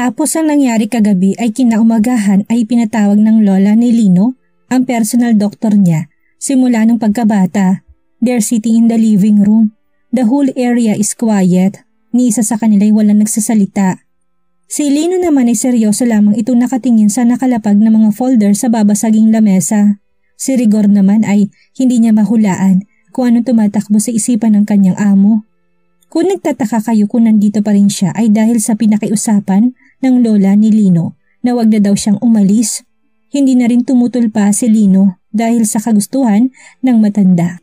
Matapos ang nangyari kagabi ay kinaumagahan ay pinatawag ng lola ni Lino ang personal doctor niya. Simula nung pagkabata, they're sitting in the living room. The whole area is quiet. Ni isa sa kanila ay walang nagsasalita. Si Lino naman ay seryoso lamang itong nakatingin sa nakalapag na mga folder sa babasaging lamesa. Si Rigor naman ay hindi niya mahulaan kung anong tumatakbo sa isipan ng kanyang amo. Kung nagtataka kayo kung nandito pa rin siya ay dahil sa pinakiusapan ng lola ni Lino na wag na daw siyang umalis. Hindi na rin tumutol pa si Lino dahil sa kagustuhan ng matanda.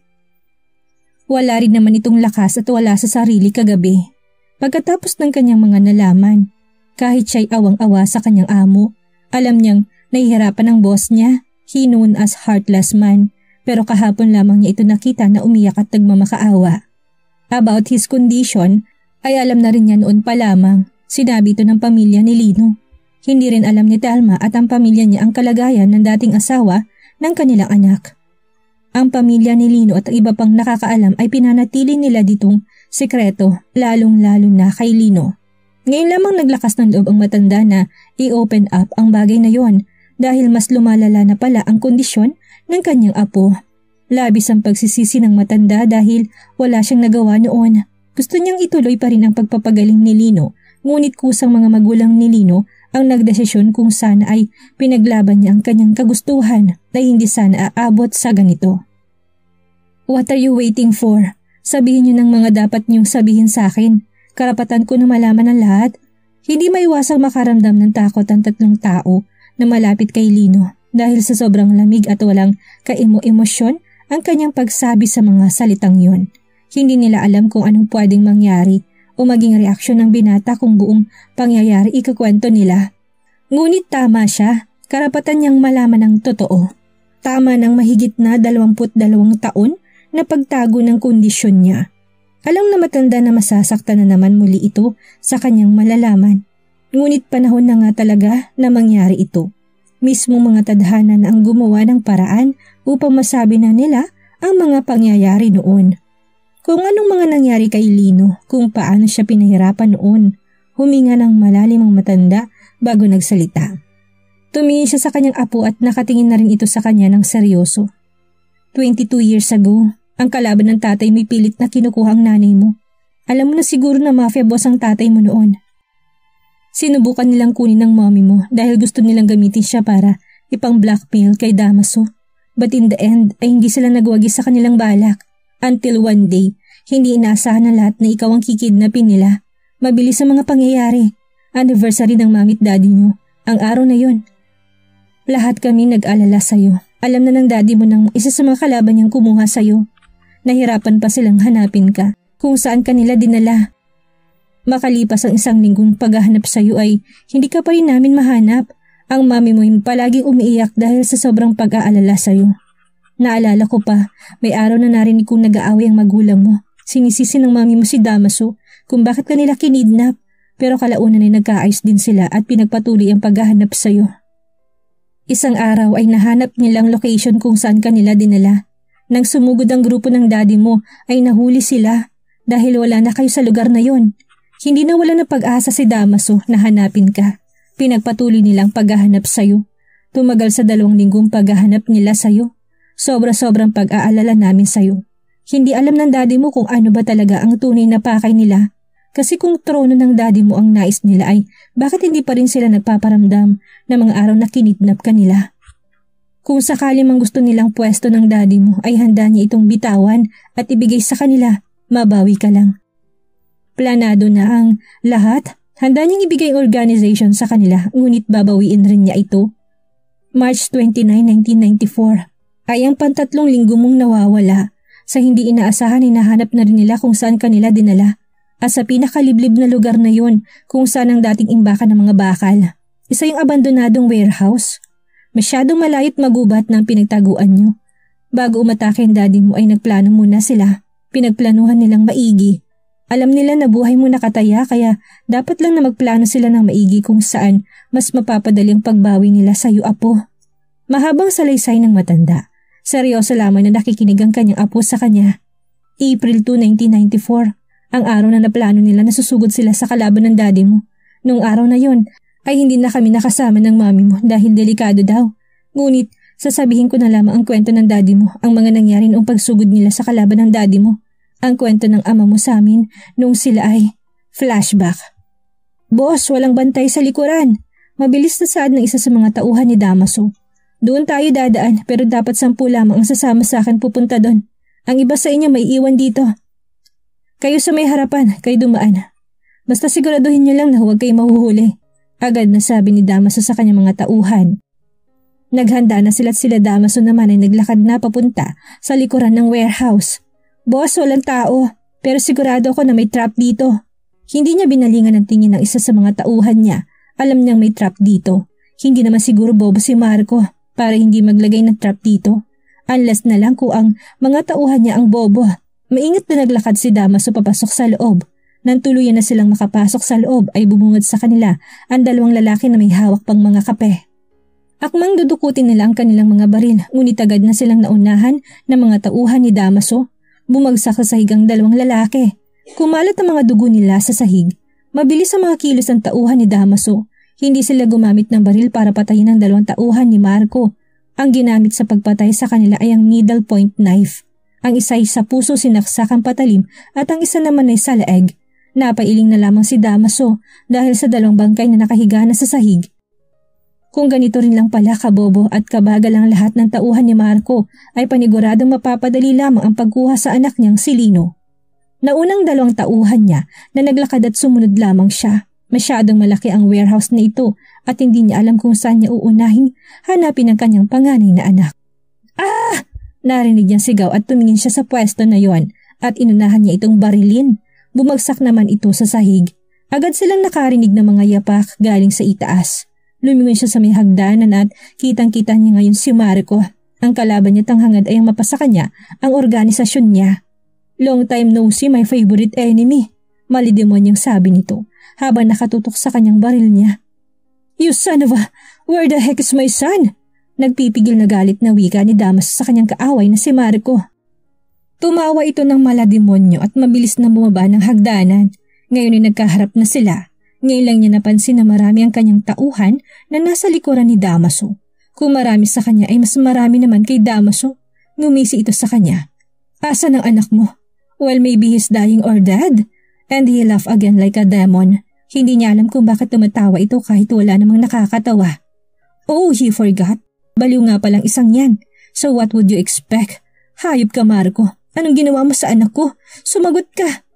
Wala rin naman itong lakas at wala sa sarili kagabi. Pagkatapos ng kanyang mga nalaman, kahit siya'y awang-awa sa kanyang amo, alam niyang nahihirapan ang boss niya, he known as heartless man, pero kahapon lamang niya ito nakita na umiyak at nagmamakaawa. About his condition ay alam na rin niya noon pa lamang, sinabi ito ng pamilya ni Lino. Hindi rin alam ni Telma at ang pamilya niya ang kalagayan ng dating asawa ng kanilang anak. Ang pamilya ni Lino at ang iba pang nakakaalam ay pinanatili nila ditong sekreto, lalong-lalo na kay Lino. Ngayon lamang naglakas ng loob ang matanda na i-open up ang bagay na yon dahil mas lumalala na pala ang kondisyon ng kanyang apo. Labis ang pagsisisi ng matanda dahil wala siyang nagawa noon. Gusto niyang ituloy pa rin ang pagpapagaling ni Lino, ngunit kusang mga magulang ni Lino ang nagdesisyon kung sana ay pinaglaban niya ang kanyang kagustuhan na hindi sana aabot sa ganito. What are you waiting for? Sabihin niyo ng mga dapat niyong sabihin sa akin. Karapatan ko na malaman ang lahat. Hindi maiwasang makaramdam ng takot ang tatlong tao na malapit kay Lino dahil sa sobrang lamig at walang kaimo-emosyon ang kanyang pagsabi sa mga salitang yon. Hindi nila alam kung anong pwedeng mangyari o maging reaksyon ng binata kung buong pangyayari ikakwento nila. Ngunit tama siya, karapatan niyang malaman ang totoo. Tama ng mahigit na 22 taon na pagtago ng kondisyon niya. Alam na matanda na masasaktan na naman muli ito sa kanyang malalaman. Ngunit panahon na nga talaga na mangyari ito. Mismo mga tadhana na ang gumawa ng paraan upang masabi na nila ang mga pangyayari noon. Kung anong mga nangyari kay Lino, kung paano siya pinahirapan noon, huminga ng malalim ang matanda bago nagsalita. Tumingin siya sa kanyang apo at nakatingin na rin ito sa kanya ng seryoso. 22 years ago, ang kalaban ng tatay may pilit na kinukuha ang nanay mo. Alam mo na siguro na mafia boss ang tatay mo noon. Sinubukan nilang kunin ng mommy mo dahil gusto nilang gamitin siya para ipang-blackmail kay Damaso. But in the end ay hindi sila nagwagi sa kanilang balak. Until one day, hindi inaasahan na lahat na ikaw ang kikidnapin nila. Mabilis sa mga pangyayari. Anniversary ng mami at daddy nyo. Ang araw na yon. Lahat kami nag-alala sa'yo. Alam na ng daddy mo nang isa sa mga kalaban niyang kumuha sa'yo. Nahirapan pa silang hanapin ka kung saan kanila dinala. Makalipas ang isang linggong paghahanap sa iyo ay hindi ka pa rin namin mahanap. Ang mami mo ay palaging umiiyak dahil sa sobrang pag-aalala sa iyo. Naalala ko pa, may araw na narinig kong nag-aaway ang magulang mo. Sinisisi ng mami mo si Damaso kung bakit kanila kinidnap, pero kalaunan ay nagkaayos din sila at pinagpatuloy ang paghahanap sa iyo. Isang araw ay nahanap nilang location kung saan kanila dinala. Nang sumugod ang grupo ng daddy mo ay nahuli sila dahil wala na kayo sa lugar na yon. Hindi na wala na pag-asa si Damaso na hanapin ka. Pinagpatuloy nilang paghahanap sa'yo. Tumagal sa 2 linggong paghahanap nila sa'yo. Sobra-sobrang pag-aalala namin sa'yo. Hindi alam ng daddy mo kung ano ba talaga ang tunay na pakay nila. Kasi kung trono ng daddy mo ang nais nila ay bakit hindi pa rin sila nagpaparamdam na mga araw na kinidnap ka nila? Kung sakali mang gusto nilang pwesto ng daddy mo ay handa niya itong bitawan at ibigay sa kanila, mabawi ka lang. Planado na ang lahat. Handa niyang ibigay organization sa kanila, ngunit babawiin rin niya ito. March 29, 1994 ay ang pantatlong linggo mong nawawala. Sa hindi inaasahan ay nahanap na rin nila kung saan kanila dinala. At sa pinakaliblib na lugar na yon kung saan ang dating imbakan ng mga bakal. Isa yung abandonadong warehouse. Masyadong malayo't magubat ng pinagtaguan niyo. Bago umatake ang daddy mo ay nagplano muna sila. Pinagplanuhan nilang maigi. Alam nila na buhay mo nakataya kaya dapat lang na magplano sila ng maigi kung saan mas mapapadali ang pagbawi nila sa iyo, apo. Mahabang salaysay ng matanda. Seryoso lamang na nakikinig ang kanyang apo sa kanya. April 2, 1994, ang araw na naplano nila na susugod sila sa kalaban ng daddy mo. Noong araw na yon, ay hindi na kami nakasama ng mami mo dahil delikado daw. Ngunit sasabihin ko na lamang ang kwento ng daddy mo, ang mga nangyari noong pagsugod nila sa kalaban ng daddy mo. Ang kwento ng ama mo sa amin noong sila ay flashback. Boss, walang bantay sa likuran. Mabilis na saad ng isa sa mga tauhan ni Damaso. Doon tayo dadaan pero dapat 10 lamang ang sasama sa akin pupunta doon. Ang iba sa inyo may iwan dito. Kayo sa may harapan, kayo dumaan. Basta siguraduhin niyo lang na huwag kayo mahuhuli. Agad na sabi ni Damaso sa kanyang mga tauhan. Naghanda na sila Damaso naman ay naglakad na papunta sa likuran ng warehouse. Boss, walang tao pero sigurado ako na may trap dito. Hindi niya binalingan ng tingin ng isa sa mga tauhan niya. Alam niyang may trap dito. Hindi naman siguro bobo si Marco para hindi maglagay ng trap dito. Unless na lang kung ang mga tauhan niya ang bobo. Maingat na naglakad si Damaso papasok sa loob. Nang tuluyan na silang makapasok sa loob ay bumungad sa kanila ang 2 lalaki na may hawak pang mga kape. Akmang dudukutin nila ang kanilang mga baril, ngunit agad na silang naunahan ng mga tauhan ni Damaso. Bumagsak sa sahig ang 2 lalaki. Kumalat ang mga dugo nila sa sahig. Mabilis ang mga kilos ng tauhan ni Damaso. Hindi sila gumamit ng baril para patayin ang 2 tauhan ni Marco. Ang ginamit sa pagpatay sa kanila ay ang needle point knife. Ang isa ay sa puso sinaksak ang patalim at ang isa naman ay sa leeg. Napailing na lamang si Damaso dahil sa 2 bangkay na nakahiga na sa sahig. Kung ganito rin lang pala kabobo at kabagal ang lahat ng tauhan ni Marco ay paniguradong mapapadali lamang ang pagkuha sa anak niyang si Lino. Naunang 2 tauhan niya na naglakad at sumunod lamang siya. Masyadong malaki ang warehouse na ito at hindi niya alam kung saan niya uunahin hanapin ang kanyang panganay na anak. Ah! Narinig niyang sigaw at tumingin siya sa pwesto na yon at inunahan niya itong barilin. Bumagsak naman ito sa sahig. Agad silang nakarinig ng mga yapak galing sa itaas. Lumingon siya sa may hagdanan at kitang-kita niya ngayon si Marco. Ang kalaban niya tanghangad ay ang mapasa kanya ang organisasyon niya. Long time no see my favorite enemy. Malidemonyang sabi nito habang nakatutok sa kanyang baril niya. You son of a... Where the heck is my son? Nagpipigil na galit na wika ni Damaso sa kanyang kaaway na si Marco. Tumawa ito ng malademonyo at mabilis na bumaba ng hagdanan. Ngayon ay nagkaharap na sila. Ngayon lang niya napansin na marami ang kanyang tauhan na nasa likuran ni Damaso. Kung marami sa kanya ay mas marami naman kay Damaso. Ngumisi ito sa kanya. Asan ang anak mo? Well, maybe he's dying or dead. And he laughed again like a demon. Hindi niya alam kung bakit tumatawa ito kahit wala namang nakakatawa. Oh, he forgot. Baliw nga palang isang yan. So what would you expect? Hayop ka, Marco. Anong ginawa mo sa anak ko? Sumagot ka.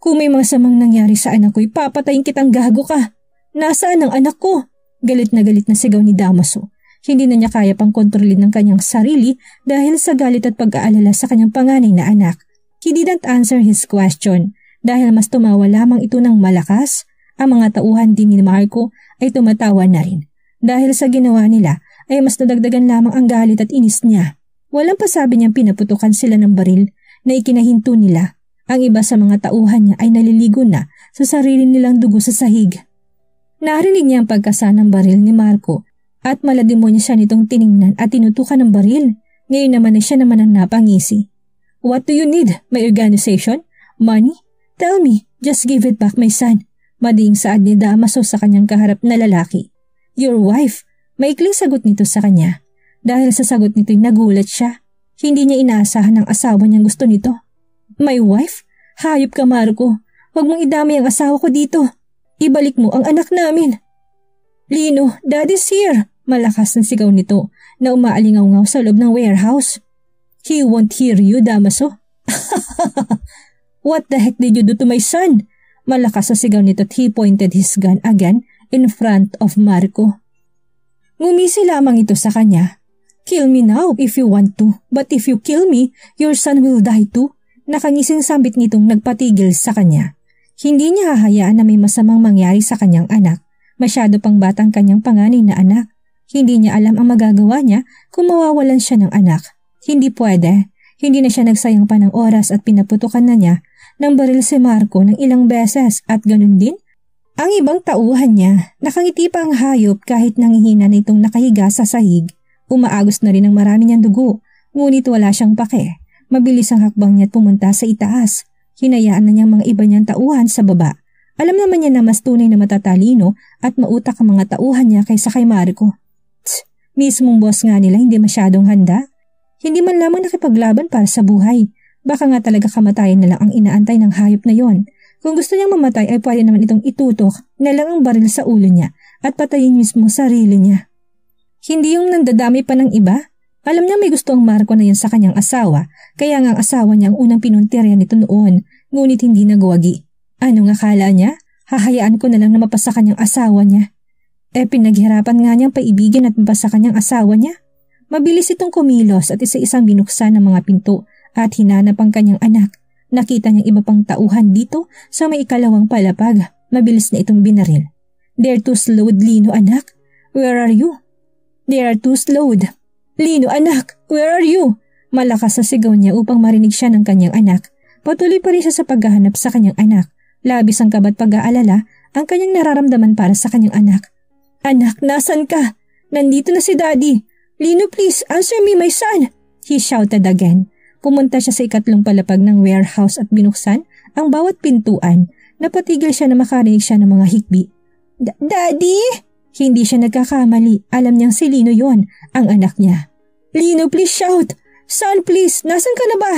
Kung may mga samang nangyari sa anak ko, ipapatayin kitang gago ka. Nasaan ang anak ko? Galit na sigaw ni Damaso. Hindi na niya kaya pang kontrolin ng kanyang sarili dahil sa galit at pag-aalala sa kanyang panganay na anak. He didn't answer his question. Dahil mas tumawa lamang ito ng malakas, ang mga tauhan din ni Marco ay tumatawa na rin. Dahil sa ginawa nila ay mas nadagdagan lamang ang galit at inis niya. Walang pasabi niyang pinaputukan sila ng baril na ikinahinto nila. Ang iba sa mga tauhan niya ay naliligo na sa sarili nilang dugo sa sahig. Narinig niya ang pagkasa ng baril ni Marco at malademonyo siya nitong tiningnan at tinutukan ng baril. Ngayon naman ay siya naman ang napangisi. What do you need? My organization? Money? Tell me, just give it back my son. Madiing saad ni Damaso sa kanyang kaharap na lalaki. Your wife? Maikling sagot nito sa kanya. Dahil sa sagot nito'y nagulat siya. Hindi niya inaasahan ang asawa niyang gusto nito. My wife? Hayop ka, Marco. Huwag mong idamay ang asawa ko dito. Ibalik mo ang anak namin. Lino, Daddy's here. Malakas ang sigaw nito na umaalingaw-ngaw sa loob ng warehouse. He won't hear you, Damaso. What the heck did you do to my son? Malakas sa sigaw nito at he pointed his gun again in front of Marco. Ngumisi lamang ito sa kanya. Kill me now if you want to, but if you kill me, your son will die too. Nakangising sambit nitong nagpatigil sa kanya. Hindi niya hahayaan na may masamang mangyari sa kanyang anak. Masyado pang batang kanyang panganay na anak. Hindi niya alam ang magagawa niya kung mawawalan siya ng anak. Hindi pwede. Hindi na siya nagsayang pa ng oras at pinaputukan na niya ng baril si Marco ng ilang beses at ganun din ang ibang tauhan niya. Nakangiti pa ang hayop kahit nangihina na itong nakahiga sa sahig. Umaagos na rin ang marami niyang dugo, ngunit wala siyang pake. Mabilis ang hakbang niya at pumunta sa itaas. Hinayaan na niyang mga iba niyang tauhan sa baba. Alam naman niya na mas tunay na matatalino at mautak ang mga tauhan niya kaysa kay Marco. Mismong boss nga nila hindi masyadong handa. Hindi man lamang nakipaglaban para sa buhay. Baka nga talaga kamatayan na lang ang inaantay ng hayop na yon. Kung gusto niyang mamatay ay pwede naman itong itutok na lang ang baril sa ulo niya at patayin mismo sarili niya. Hindi yung nandadami pa ng iba. Alam niya may gusto ang Marco na yun sa kanyang asawa, kaya nga ang asawa niya ang unang pinuntirya nito noon, ngunit hindi nagwagi. Ano nga kala niya? Hahayaan ko na lang na mapasa kanyang asawa niya. Pinaghirapan nga niyang paibigan at mapasa kanyang asawa niya. Mabilis itong kumilos at isa-isang binuksan ng mga pinto at hinanap ang kanyang anak. Nakita niyang iba pang tauhan dito sa may ikalawang palapag. Mabilis na itong binaril. "They're too slowed, Lino anak. Where are you?" "They are too slowed. Lino anak, where are you?" Malakas na sigaw niya upang marinig siya ng kanyang anak. Patuloy pa rin siya sa paghahanap sa kanyang anak. Labis ang kabat pag-aalala ang kanyang nararamdaman para sa kanyang anak. "Anak, nasan ka? Nandito na si Daddy. Lino, please, answer me, my son!" He shouted again. Pumunta siya sa ikatlong palapag ng warehouse at binuksan ang bawat pintuan. Napatigil siya na makarinig siya ng mga hikbi. "Daddy?" Hindi siya nagkakamali. Alam niyang si Lino yon, ang anak niya. "Lino, please shout! Son, please, nasan ka na ba?"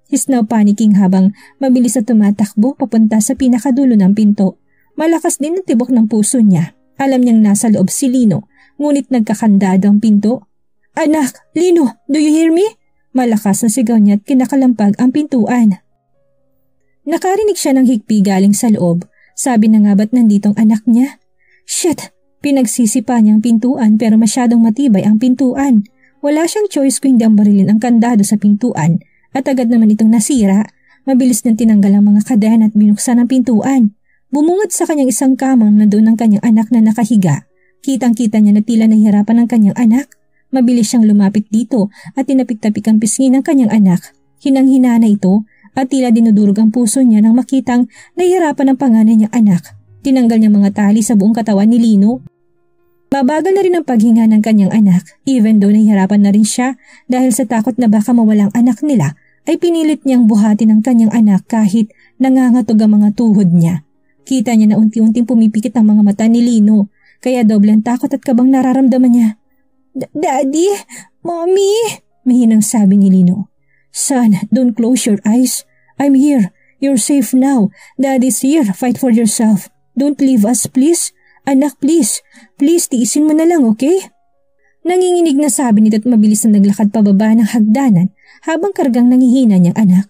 He's now panicking habang mabilis na tumatakbo papunta sa pinakadulo ng pinto. Malakas din ang tibok ng puso niya. Alam niyang nasa loob si Lino, ngunit nagkakandado ang pinto. "Anak, Lino, do you hear me?" Malakas na sigaw niya at kinakalampag ang pintuan. Nakarinig siya ng hikpi galing sa loob. Sabi na nga ba't nanditong anak niya? Shit! Pinagsisipa niyang pintuan pero masyadong matibay ang pintuan. Wala siyang choice kung hindi ang barilin ang kandado sa pintuan at agad naman itong nasira. Mabilis nang tinanggal ang mga kadena at binuksan ang pintuan. Bumungad sa kanyang isang kamang na doon ang kanyang anak na nakahiga. Kitang-kita niya na tila nahihirapan ang kanyang anak. Mabilis siyang lumapit dito at tinapik-tapik ang pisngi ng kanyang anak. Hinang-hina na ito at tila dinudurog ang puso niya nang makitang nahihirapan ang panganay niyang anak. Tinanggal niya mga tali sa buong katawan ni Lino. Babagal na rin ang paghinga ng kanyang anak. Even though nahihirapan na rin siya dahil sa takot na baka mawalang anak nila, ay pinilit niyang buhatin ang kanyang anak kahit nangangatog ang mga tuhod niya. Kita niya na unti-unting pumipikit ang mga mata ni Lino, kaya doble ang takot at kabang nararamdaman niya. "Daddy, Mommy," mahinang sabi ni Lino. "Son, don't close your eyes. I'm here. You're safe now. Daddy's here. Fight for yourself. Don't leave us, please. Anak, please. Please, tiisin mo na lang, okay?" Nanginginig na sabi nito at mabilis na naglakad pababa ng hagdanan habang kargang nangihina niyang anak.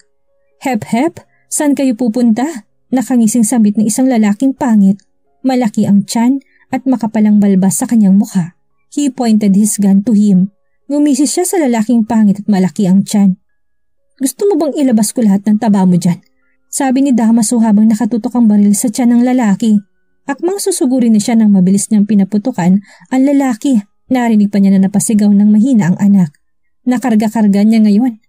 "Hep, hep, saan kayo pupunta?" Nakangising sambit ng isang lalaking pangit. Malaki ang tiyan at makapalang balbas sa kanyang mukha. He pointed his gun to him. Gumisis siya sa lalaking pangit at malaki ang tiyan. "Gusto mo bang ilabas ko lahat ng taba mo dyan?" Sabi ni Damaso habang nakatutok ang baril sa tiyan ng lalaki. Akmang susugurin na siya nang mabilis niyang pinaputukan ang lalaki. Narinig pa niya na napasigaw ng mahina ang anak. Nakarga-karga niya ngayon.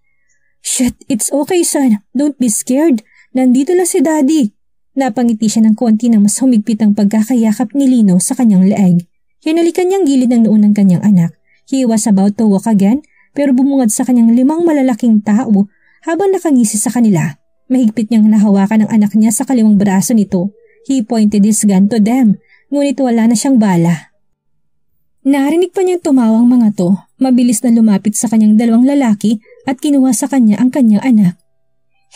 "Shit, it's okay son. Don't be scared. Nandito lang si Daddy." Napangiti siya ng konti nang mas humigpit ang pagkakayakap ni Lino sa kanyang leeg. Hinalikan niyang gilid ng noon ng kanyang anak. He was about to walk again pero bumungad sa kanyang 5 malalaking tao habang nakangisi sa kanila. Mahigpit niyang nahawakan ang anak niya sa kaliwang braso nito. He pointed his gun to them, ngunit wala na siyang bala. Narinig pa niyang tumawang mga to. Mabilis na lumapit sa kanyang 2 lalaki at kinuha sa kanya ang kanyang anak.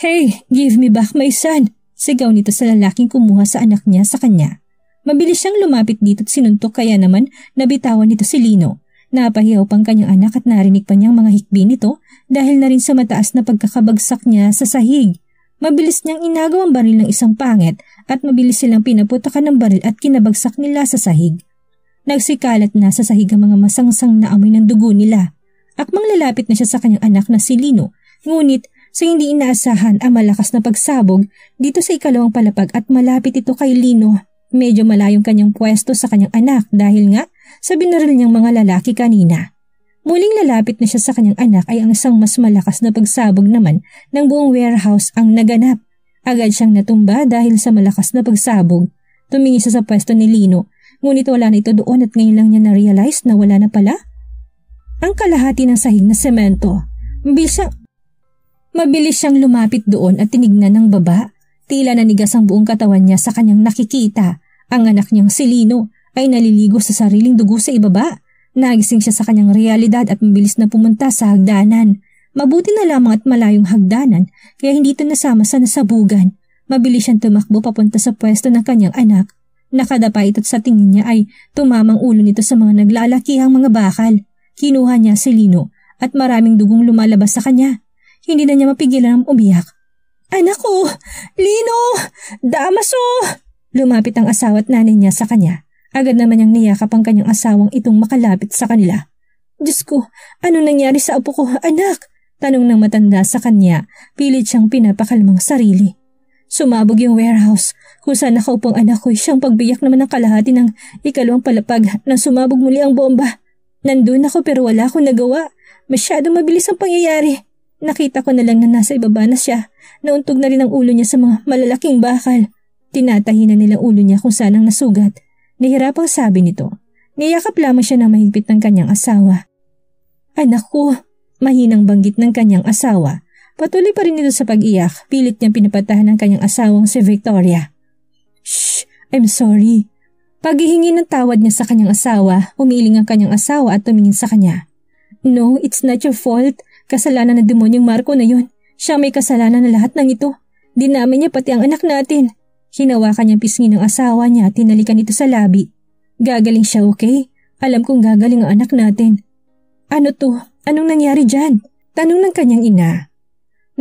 "Hey, give me back my son!" Sigaw nito sa lalaking kumuha sa anak niya sa kanya. Mabilis siyang lumapit dito at sinuntok kaya naman nabitawan nito si Lino. Napahiyaw pang kanyang anak at narinig pa niyang mga hikbi nito dahil na rin sa mataas na pagkakabagsak niya sa sahig. Mabilis niyang inagaw ang baril ng isang pangit at mabilis silang pinaputakan ng baril at kinabagsak nila sa sahig. Nagsikalat na sa sahig ang mga masangsang na amoy ng dugo nila. Akmang lalapit na siya sa kanyang anak na si Lino, ngunit sa hindi inaasahan ang malakas na pagsabog dito sa ikalawang palapag at malapit ito kay Lino. Medyo malayong kanyang pwesto sa kanyang anak dahil nga sa binaril niyang mga lalaki kanina. Muling lalapit na siya sa kanyang anak ay ang isang mas malakas na pagsabog naman ng buong warehouse ang naganap. Agad siyang natumba dahil sa malakas na pagsabog. Tumingin siya sa pwesto ni Lino, ngunit wala na ito doon at ngayon lang niya na-realize na wala na pala ang kalahati ng sahig na semento. Mabilis siyang lumapit doon at tinignan ng baba. Tila nanigas ang buong katawan niya sa kanyang nakikita. Ang anak niyang si Lino ay naliligo sa sariling dugo sa ibaba. Nagising siya sa kanyang realidad at mabilis na pumunta sa hagdanan. Mabuti na lamang at malayong hagdanan kaya hindi ito nasama sa nasabugan. Mabilis siyang tumakbo papunta sa pwesto ng kanyang anak. Nakadapa ito't sa tingin niya ay tumamang ulo nito sa mga naglalakihang mga bakal. Kinuha niya si Lino at maraming dugong lumalabas sa kanya. Hindi na niya mapigilan ang umiyak. "Anak ko! Lino! Damaso!" Lumapit ang asawa at nanay niya sa kanya. Agad naman niyang niyakap ang kanyang asawang itong makalapit sa kanila. "Diyos ko, ano nangyari sa apo ko, anak?" Tanong ng matanda sa kanya, pilit siyang pinapakalmang sarili. Sumabog yung warehouse kung saan nakaupang anak ko, siyang pagbiyak naman ng kalahati ng ikalawang palapag nang sumabog muli ang bomba. Nandun ako pero wala akong nagawa. Masyadong mabilis ang pangyayari. Nakita ko na lang na nasa ibaba na siya. Nauntog na rin ang ulo niya sa mga malalaking bakal. Tinatahi na nilang ulo niya kung saan ang nasugat. Nahirapang sabi nito. Niyakap lamang siya na mahigpit ng kanyang asawa. "Anak ko," mahinang banggit ng kanyang asawa. Patuloy pa rin ito sa pag-iyak. Pilit niyang pinapatahan ng kanyang asawang si Victoria. "Shh, I'm sorry." Paghihingi ng tawad niya sa kanyang asawa, umiling ang kanyang asawa at tumingin sa kanya. "No, it's not your fault. Kasalanan ng demonyong Marco na yun. Siya may kasalanan na lahat ng ito. Dinamin niya pati ang anak natin." Hinawakan niyang pisngi ng asawa niya at tinalikan ito sa labi. "Gagaling siya, okay? Alam kong gagaling ang anak natin." "Ano to? Anong nangyari dyan?" Tanong ng kanyang ina.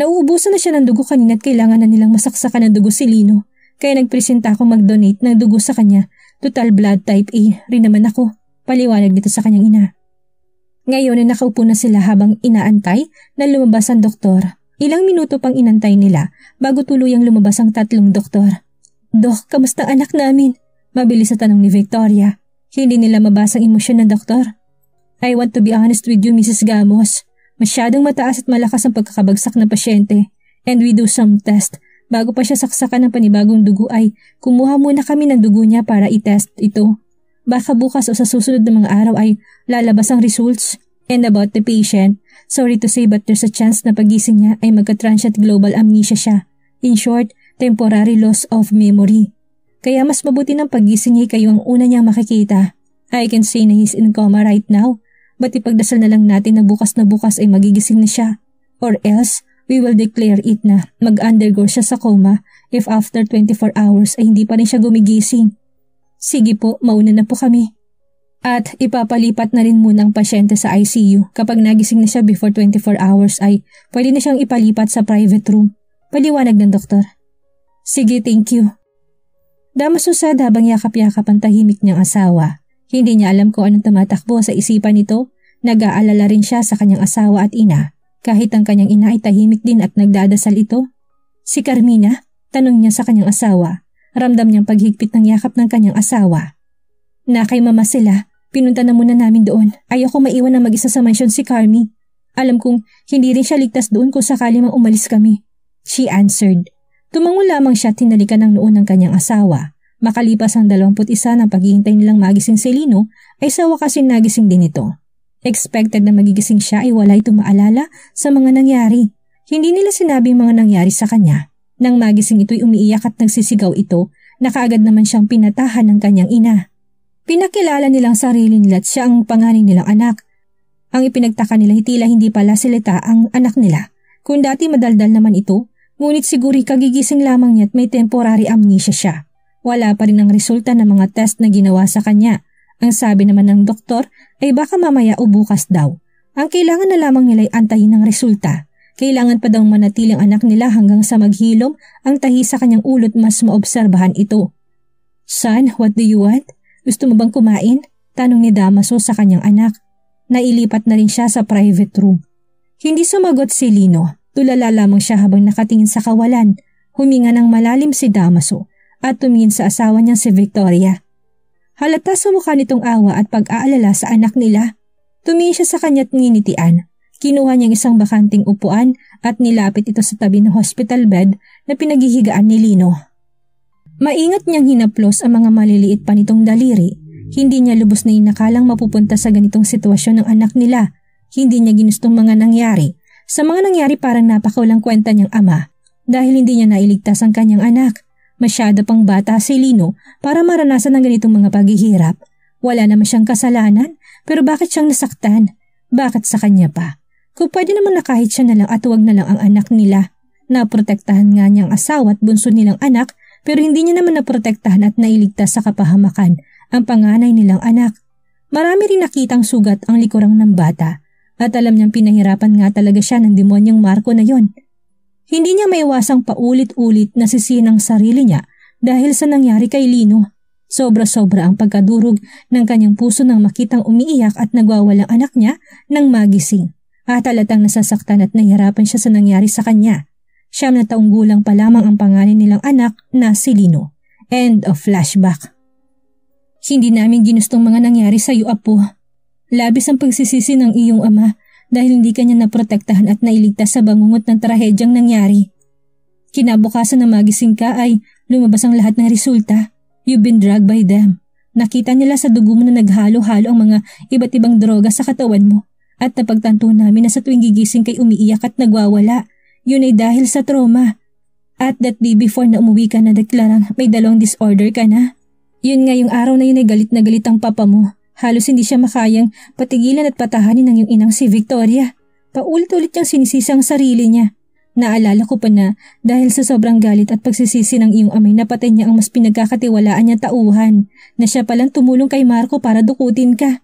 Nauubusan na siya ng dugo kanina at kailangan na nilang masaksakan ng dugo si Lino. Kaya nagpresenta akong mag-donate ng dugo sa kanya. Total blood type A rin naman ako. Paliwanag nito sa kanyang ina. Ngayon ay nakaupo na sila habang inaantay na lumabas ang doktor. Ilang minuto pang inantay nila bago tuluyang lumabas ang tatlong doktor. "Dok, kamusta anak namin?" Mabilis na tanong ni Victoria. Hindi nila mabasang emosyon ng doktor. "I want to be honest with you, Mrs. Gamos. Masyadong mataas at malakas ang pagkakabagsak ng pasyente. And we do some test. Bago pa siya saksakan ng panibagong dugo ay kumuha muna kami ng dugo niya para i-test ito. Baka bukas o sa susunod na mga araw ay lalabas ang results. And about the patient, sorry to say but there's a chance na pagising niya ay magka-transient global amnesia siya. In short, temporary loss of memory. Kaya mas mabuti ng pagising niya kayo ang una niyang makikita. I can say na he's in coma right now. But ipagdasal na lang natin na bukas ay magigising na siya. Or else, we will declare it na mag-undergo siya sa coma if after 24 hours ay hindi pa rin siya gumigising." "Sige po, mauna na po kami." At ipapalipat na rin muna ang pasyente sa ICU. Kapag nagising na siya before 24 hours ay pwede na siyang ipalipat sa private room. Paliwanag ng doktor. "Sige, thank you." Damaso sad habang yakap-yakap ang tahimik niyang asawa. Hindi niya alam kung anong tumatakbo sa isipan nito. Nag-aalala rin siya sa kanyang asawa at ina. Kahit ang kanyang ina ay tahimik din at nagdadasal ito. "Si Carmina?" tanong niya sa kanyang asawa. Ramdam niyang paghigpit ng yakap ng kanyang asawa. "Na kay mama sila. Pinunta na muna namin doon. Ayoko maiwan na mag-isa sa mansyon si Carmi. Alam kong hindi rin siya ligtas doon kung sakali mang umalis kami." She answered. Tumango lamang siya at tinalikan ng noon ng kanyang asawa. Makalipas ang 21 ng paghihintay nilang magising si Lino ay sa wakasin nagising din ito. Expected na magigising siya ay wala itong maalala sa mga nangyari. Hindi nila sinabing mga nangyari sa kanya. Nang magising ito'y umiiyak at nagsisigaw ito na kaagad naman siyang pinatahan ng kanyang ina. Pinakilala nilang sarili nila at siya ang panganay nilang anak. Ang ipinagtaka nila tila hindi pala silita ang anak nila. Kung dati madaldal naman ito, ngunit siguro kagigising lamang niya at may temporary amnesia siya. Wala pa rin ang resulta ng mga test na ginawa sa kanya. Ang sabi naman ng doktor ay baka mamaya o bukas daw. Ang kailangan na lamang nila ay antayin ng resulta. Kailangan pa daw manatiling anak nila hanggang sa maghilom ang tahi sa kanyang ulo at mas maobserbahan ito. "Son, what do you want? Gusto mo bang kumain?" tanong ni Damaso sa kanyang anak. Nailipat na rin siya sa private room. Hindi sumagot si Lino. Tulala lamang siya habang nakatingin sa kawalan. Huminga ng malalim si Damaso at tumingin sa asawa niyang si Victoria. Halata sa mukha nitong awa at pag-aalala sa anak nila. Tumingin siya sa kanya't nginitian. Kinuha niyang isang bakanting upuan at nilapit ito sa tabi ng hospital bed na pinaghihigaan ni Lino. Maingat niyang hinaplos ang mga maliliit pa nitong daliri. Hindi niya lubos na inakalang mapupunta sa ganitong sitwasyon ng anak nila. Hindi niya ginustong mga nangyari. Sa mga nangyari parang napakaulang kwenta niyang ama. dahil hindi niya nailigtas ang kanyang anak. Masyado pang bata si Lino para maranasan ang ganitong mga paghihirap. Wala naman siyang kasalanan, pero bakit siyang nasaktan? Bakit sa kanya pa? Kung pwede naman na kahit siya na lang at huwag na lang ang anak nila. Naprotektahan nga niyang asawa at bunso nilang anak, pero hindi niya naman naprotektahan at nailigtas sa kapahamakan ang panganay nilang anak. Marami rin nakitang sugat ang likurang ng bata at alam niyang pinahirapan nga talaga siya ng demonyong Marco na yon. Hindi niya maiwasang paulit-ulit na sisihin ang sarili niya dahil sa nangyari kay Lino. Sobra-sobra ang pagkadurog ng kanyang puso nang makitang umiiyak at nagwawalang anak niya nang magising. At halatang nasasaktan at nahihirapan siya sa nangyari sa kanya. 9 na taong gulang pa lamang ang pangalan nilang anak na si Lino. End of flashback. Hindi namin ginustong mga nangyari sa iyo, Apo. Labis ang pagsisisi ng iyong ama dahil hindi kanya naprotektahan at nailigtas sa bangungot ng trahedyang nangyari. Kinabukasan na magising ka ay lumabas ang lahat ng resulta. You've been drugged by them. Nakita nila sa dugo mo na naghalo-halo ang mga iba't ibang droga sa katawan mo at napagtanto namin na sa tuwing gigising kay umiiyak at nagwawala. Yun ay dahil sa trauma. At that day before na umuwi ka na deklarang may dalawang disorder ka na. Yun nga yung araw na yun ay galit na galit ang papa mo. Halos hindi siya makayang patigilan at patahanin ng iyong inang si Victoria. Paulit-ulit niyang sinisisi ang sarili niya. Naalala ko pa na dahil sa sobrang galit at pagsisisi ng iyong amay napatay niya ang mas pinagkakatiwalaan niyang tauhan na siya palang tumulong kay Marco para dukutin ka.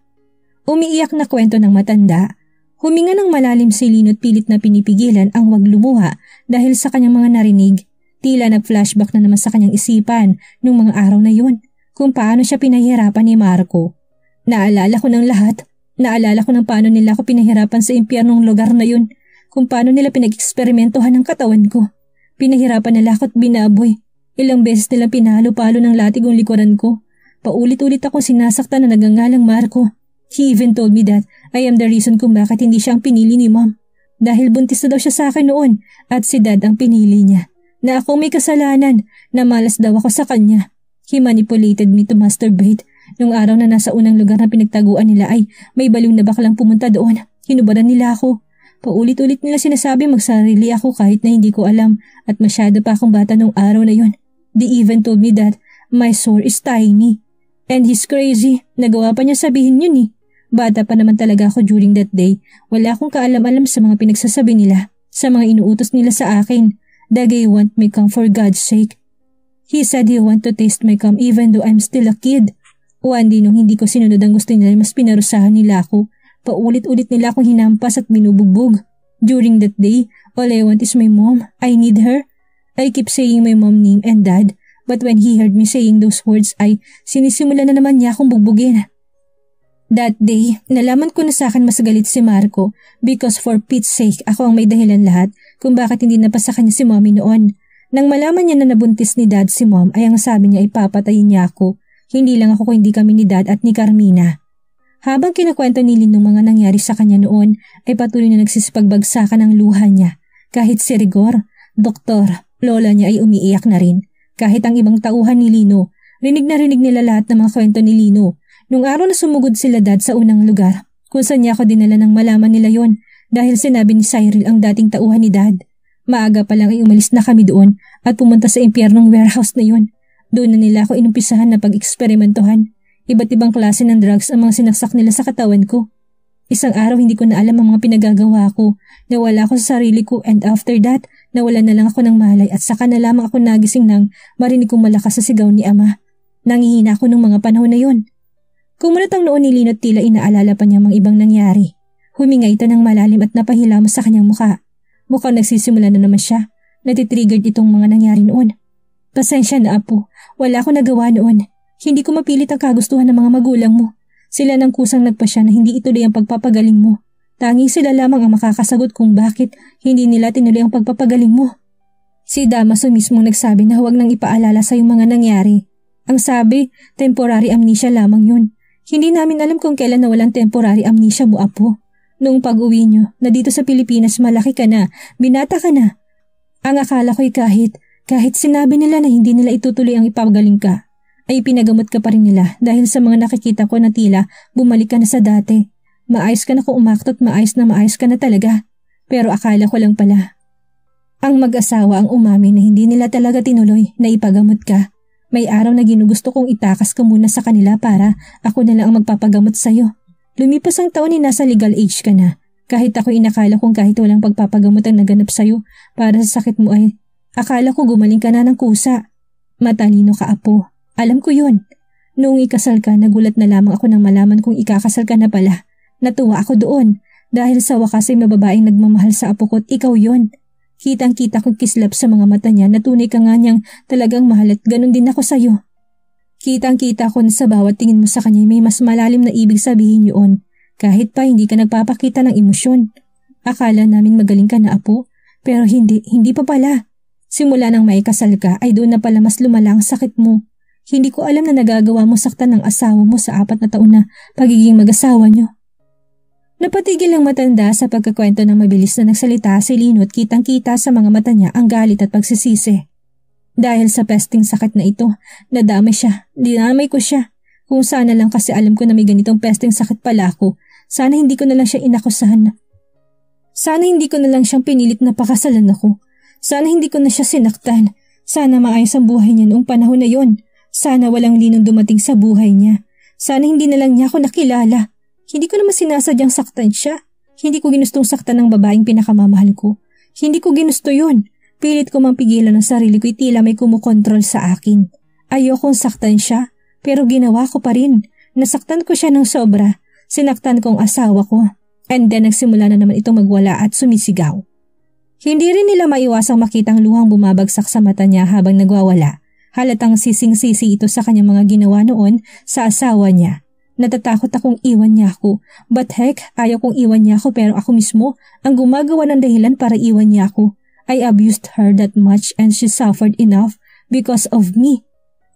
Umiiyak na kwento ng matanda. Huminga ng malalim si Lino at pilit na pinipigilan ang wag lumuha dahil sa kanyang mga narinig. Tila nag-flashback na naman sa kanyang isipan nung mga araw na yun kung paano siya pinahihirapan ni Marco. Naalala ko ng lahat. Naalala ko ng paano nila ako pinahirapan sa impyernong lugar na yun. Kung paano nila pinag-eksperimentohan ang katawan ko. Pinahirapan nila ako at binaboy. Ilang beses nilang pinalo-palo ng latig ang likuran ko. Paulit-ulit akong sinasaktan na nagangalang Marco. He even told me that I am the reason kung bakit hindi siya ang pinili ni Mom. Dahil buntis na daw siya sa akin noon at si Dad ang pinili niya. Na ako may kasalanan, na malas daw ako sa kanya. He manipulated me to masturbate. Nung araw na nasa unang lugar na pinagtaguan nila ay may baliw na baklang pumunta doon. Hinubaran nila ako. Paulit-ulit nila sinasabi magsarili ako kahit na hindi ko alam at masyado pa akong bata nung araw na yon. They even told me that my sore is tiny. And he's crazy. Nagawa pa niya sabihin yun eh. Bata pa naman talaga ako during that day. Wala akong kaalam-alam sa mga pinagsasabi nila, sa mga inuutos nila sa akin. Dagay want my cum for God's sake. He said he want to taste my cum even though I'm still a kid. One day nung hindi ko sinunod ang gusto nila, mas pinarusahan nila ako. Paulit-ulit nila akong hinampas at binubugbog. During that day, all I want is my mom. I need her. I keep saying my mom name and dad, but when he heard me saying those words ay sinisimula na naman niya akong bugbugin. That day, nalaman ko na sa akin mas galit si Marco because for Pete's sake ako ang may dahilan lahat kung bakit hindi napasa kanya si mommy noon. Nang malaman niya na nabuntis ni dad si mom ay ang sabi niya ipapatayin niya ako. Hindi lang ako kundi kami ni Dad at ni Carmina. Habang kinakwento ni Lynn ng mga nangyari sa kanya noon ay patuloy na nagsisipagbagsakan ang luha niya. Kahit si Rigor, doktor, lola niya ay umiiyak na rin. Kahit ang ibang tauhan ni Lino, rinig na rinig nila lahat ng mga kwento ni Lino. Nung araw na sumugod sila Dad sa unang lugar, kung saan niya ako dinala nang malaman nila yon dahil sinabi ni Cyril ang dating tauhan ni Dad. Maaga pa lang ay umalis na kami doon at pumunta sa impyernong warehouse na yon. Doon na nila ako inumpisahan na pag-eksperimentohan. Iba't ibang klase ng drugs ang mga sinaksak nila sa katawan ko. Isang araw hindi ko na alam ang mga pinagagawa ko. Nawala ako sa sarili ko and after that, nawala na lang ako ng malay at saka na lamang ako nagising nang marinig kong malakas sa sigaw ni Ama. Nangihina ako nung mga panahon na yon. Kumunat ang noon ni Lino at tila inaalala pa niya mga ibang nangyari. Huminga ito ng malalim at napahilamos sa kanyang mukha. Mukhang nagsisimula na naman siya. Natitriggered itong mga nangyari noon. Pasensya na Apo, wala akong nagawa noon. Hindi ko mapilit ang kagustuhan ng mga magulang mo. Sila nang kusang nagpasya na hindi ituloy ang pagpapagaling mo. Tanging sila lamang ang makakasagot kung bakit hindi nila tinuloy ang pagpapagaling mo. Si Damaso mismo nagsabi na huwag nang ipaalala sa yung mga nangyari. Ang sabi, temporary amnesia lamang yun. Hindi namin alam kung kailan nawalang temporary amnesia mo Apo. Noong pag-uwi nyo, na dito sa Pilipinas malaki ka na, binata ka na. Ang akala ko'y kahit sinabi nila na hindi nila itutuloy ang ipagaling ka, ay pinagamot ka pa rin nila dahil sa mga nakikita ko na tila bumalik ka na sa dati. Maayos ka na kung umaktot, maayos ka na talaga. Pero akala ko lang pala. Ang mag-asawa ang umamin na hindi nila talaga tinuloy na ipagamot ka. May araw na ginugusto kong itakas ka muna sa kanila para ako na lang ang magpapagamot sa'yo. Lumipas ang taon nasa legal age ka na. Kahit ako inakala kong kahit walang pagpapagamot ang naganap sa'yo para sa sakit mo ay akala ko gumaling ka na ng kusa. Matalino ka, apo. Alam ko yun. Noong ikasal ka, nagulat na lamang ako nang malaman kong ikakasal ka na pala. Natuwa ako doon dahil sa wakas ay mababaeng nagmamahal sa apo ko at ikaw yun. Kitang-kita kong kislap sa mga mata niya na tunay ka nga niyang talagang mahal at ganun din ako sa'yo. Kitang-kita ko na sa bawat tingin mo sa kanya may mas malalim na ibig sabihin yun. Kahit pa hindi ka nagpapakita ng emosyon. Akala namin magaling ka na, apo, pero hindi pa pala. Simula nang may kasal ka ay doon na pala mas lumala ang sakit mo. Hindi ko alam na nagagawa mo saktan ng asawa mo sa 4 na taon na pagiging mag-asawa niyo. Napatigil ang matanda sa pagkakwento ng mabilis na nagsalita si Lino at kitang-kita sa mga mata niya ang galit at pagsisisi. Dahil sa pesting sakit na ito, nadamay siya, dinamay ko siya. Kung sana lang kasi alam ko na may ganitong pesting sakit pala ako, sana hindi ko na lang siya inakusahan. Sana hindi ko na lang siyang pinilit na pakasalan ako. Sana hindi ko na siya sinaktan. Sana maayos ang buhay niya noong panahon na yon. Sana walang Linong dumating sa buhay niya. Sana hindi na lang niya ako nakilala. Hindi ko naman sinasadyang saktan siya. Hindi ko ginustong saktan ng babaeng pinakamamahal ko. Hindi ko ginusto yun. Pilit ko mang pigilan ang sarili ko, tila may kumukontrol sa akin. Ayokong saktan siya, pero ginawa ko pa rin. Nasaktan ko siya ng sobra. Sinaktan ko ang asawa ko. And then nagsimula na naman itong magwala at sumisigaw. Hindi rin nila maiwasang makitang luhang bumabagsak sa mata niya habang nagwawala. Halatang sising-sisi ito sa kanyang mga ginawa noon sa asawa niya. Natatakot akong iwan niya ako. But heck, ayaw kong iwan niya ako pero ako mismo ang gumagawa ng dahilan para iwan niya ako. I abused her that much and she suffered enough because of me.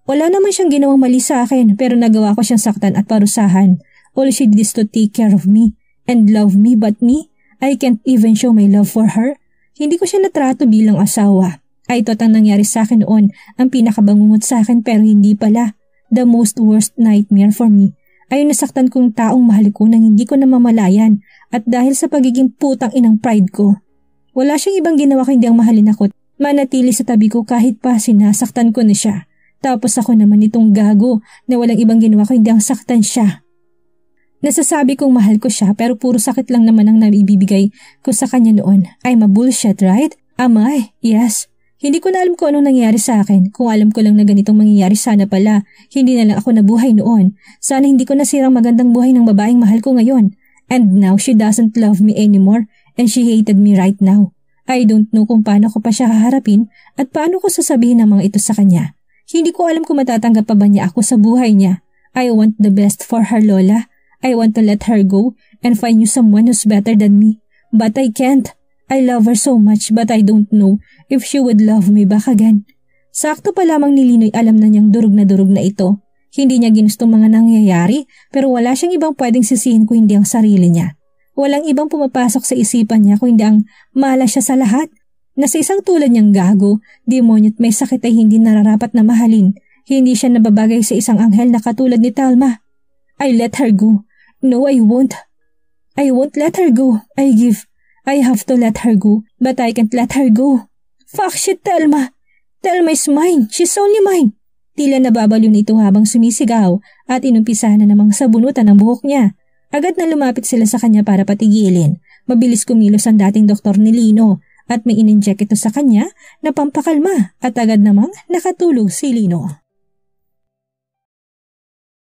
Wala naman siyang ginawang mali sa akin pero nagawa ko siyang saktan at parusahan. All she did is to take care of me and love me, but me, I can't even show my love for her. Hindi ko siya natrato bilang asawa. Ay ito ang nangyari sa akin noon, ang pinakabangungot sa akin pero hindi pala. The most worst nightmare for me ay nasaktan kong taong mahal ko nang hindi ko namamalayan at dahil sa pagiging putang inang pride ko. Wala siyang ibang ginawa kundi ang mahalin ako, manatili sa tabi ko kahit pa sinasaktan ko na siya. Tapos ako naman itong gago na walang ibang ginawa kundi ang saktan siya. Nasasabi kong mahal ko siya pero puro sakit lang naman ang naibibigay ko sa kanya noon. I'm a bullshit, right? Am I? Yes. Hindi ko na alam kung anong nangyari sa akin. Kung alam ko lang na ganitong mangyayari sana pala, hindi na lang ako nabuhay noon. Sana hindi ko nasirang magandang buhay ng babaeng mahal ko ngayon. And now she doesn't love me anymore and she hated me right now. I don't know kung paano ko pa siya haharapin at paano ko sasabihin ang mga ito sa kanya. Hindi ko alam kung matatanggap pa ba niya ako sa buhay niya. I want the best for her, Lola. I want to let her go and find you someone who's better than me. But I can't. I love her so much but I don't know if she would love me back again. Sakto pa lamang ni Linoy alam na niyang durog na ito. Hindi niya ginustong mga nangyayari pero wala siyang ibang pwedeng sisihin kung hindi ang sarili niya. Walang ibang pumapasok sa isipan niya kung hindi ang mahala siya sa lahat. Na sa isang tulad niyang gago, demonyo at may sakit ay hindi nararapat na mahalin. Hindi siya nababagay sa isang anghel na katulad ni Talma. I let her go. No, I won't. I won't let her go. I have to let her go, but I can't let her go. Fuck shit, Telma. Telma is mine. She's only mine. Tila nababaliw nito habang sumisigaw at inumpisahan na namang sabunutan ang buhok niya. Agad na lumapit sila sa kanya para patigilin. Mabilis kumilos ang dating doktor ni Lino at may in-inject ito sa kanya na pampakalma at agad namang nakatulog si Lino.